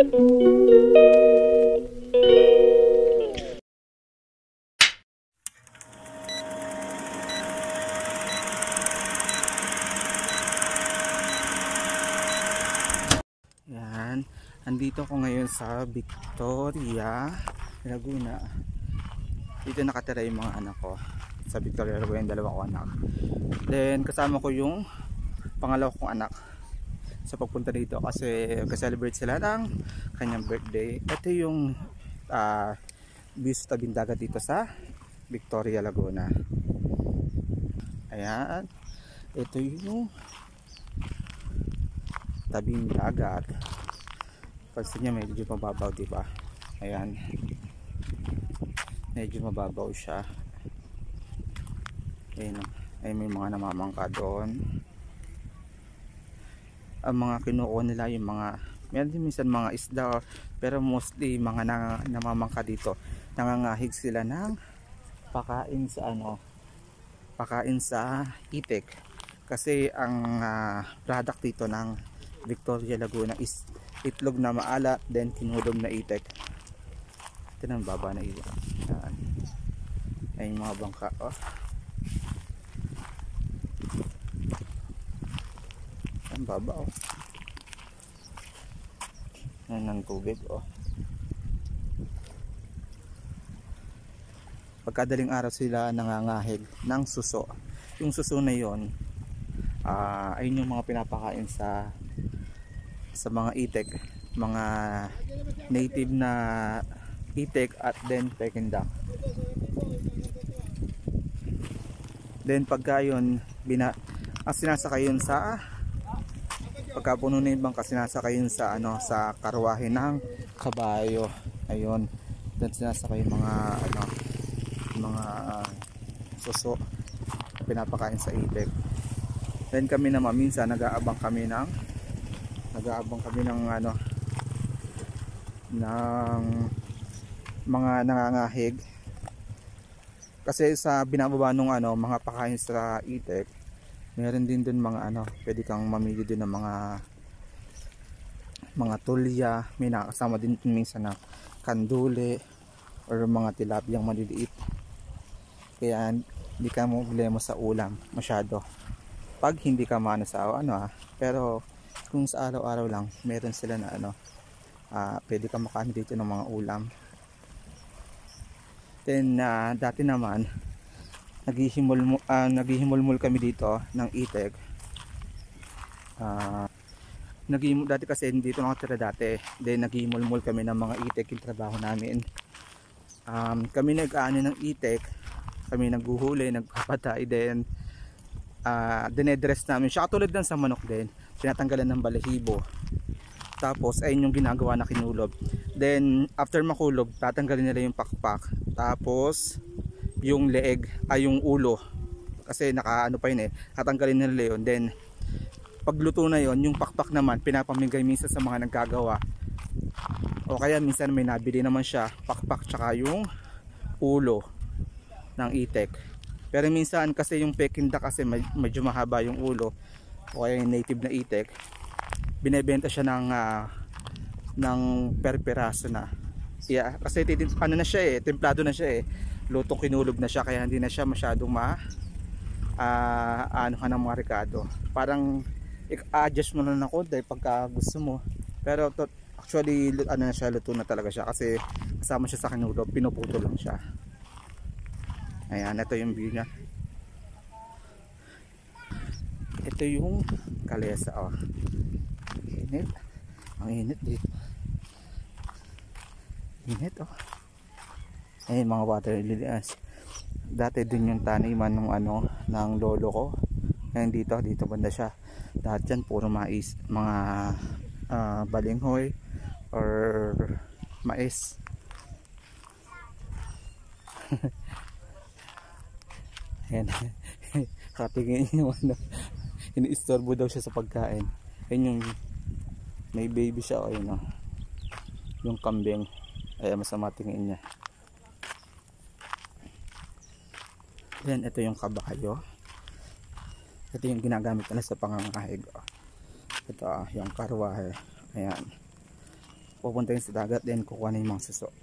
Yan, andito ko ngayon sa Victoria, Laguna. Dito nakatira yung mga anak ko sa Victoria, Laguna, yung dalawa ko anak. Then kasama ko yung pangalawa kong anak sa pagpunta dito kasi mag-celebrate sila ng kanyang birthday. Ito yung view sa tabing dagat dito sa Victoria, Laguna. Ayan, ito yung tabing dagat. Pansin niya medyo mababaw, diba? Ayan, medyo mababaw siya. Ayan, ay may mga namamangka doon. Ang mga kinukuha nila yung mga, meron din minsan mga isda, pero mostly mga namamangka dito. Nangangahig sila ng pakain sa pakain sa itik. Kasi ang product dito ng Victoria, Laguna is itlog na maalat, then kinulog na itik. Ito na ang baba na itik. Ayan yung mga bangka. Ang baba Ayan ang tubig Pagkadaling araw sila nangangahig ng suso. Yung suso na yon, ayun yung mga pinapakain sa mga itik, mga native na itik at then Peking duck. Then pagka yun sinasakay yun sa pagkapuno na yung bangka, sinasakay yun sa sa karwahe ng kabayo. Ayun, then sinasakay yung mga suso pinapakain sa itik. Then kami naman minsan nag-aabang kami ng ng mga nangangahig. Kasi sa binababa nung mga pakain sa itik, meron din dun mga pwede kang mamili din ng mga tulya. May nakasama din minsan na kanduli or mga tilapiyang maliliit. Kaya hindi ka problema sa ulam masyado pag hindi ka maano sa pero kung sa araw-araw lang meron sila na pwede ka makaano dito ng mga ulam. Then dati naman naghihimulmul kami dito ng itik. Dati kasi dito nakatira dati, then naghihimulmul kami ng mga itik, yung trabaho namin. Kami nag-aano ng itik, kami naghuhuli, nagpapatay, then dinedress namin siya katulad ng sa manok din, tinatanggalan ng balahibo. Tapos ayun yung ginagawa na kinulob. Then after makulog, tatanggalin nila yung pakpak, tapos yung leeg yung ulo kasi nakaano pa yun tatanggalin nila yun. Then pagluto na yun, yung pakpak naman pinapamigay minsan sa mga naggagawa, o kaya minsan may nabili naman siya pakpak tsaka yung ulo ng itik. Pero minsan kasi yung Peking duck kasi medyo mahaba yung ulo, o kaya yung native na itik, binebenta siya ng per piraso na. Kasi na siya templado na siya lutong kinulog na siya, kaya hindi na siya masyadong ng mga rekado. Parang i-adjust mo na ng konti pagka gusto mo, pero actually na siya, luto na talaga siya kasi kasama siya sa kinulog, pinuputo lang siya. Ayan, ito yung view niya. Ito yung kalesa init, ang init dito, init ayun mga water lilies. Dati din yung taniman ng lolo ko. Ngayon dito banda siya. Dahil dyan puro mais, mga balinghoy or mais. Ayan. Katingin yung ini-istorbo daw siya sa pagkain. Ayun yung may baby siya yung kambing. Ay masama tingin niya. Then ito yung kabayo. Ito yung ginagamit nila sa pangangahig. Ito yung karwahe. Ayan. pupunta yun sa dagat, then kukuha na yung mga suso.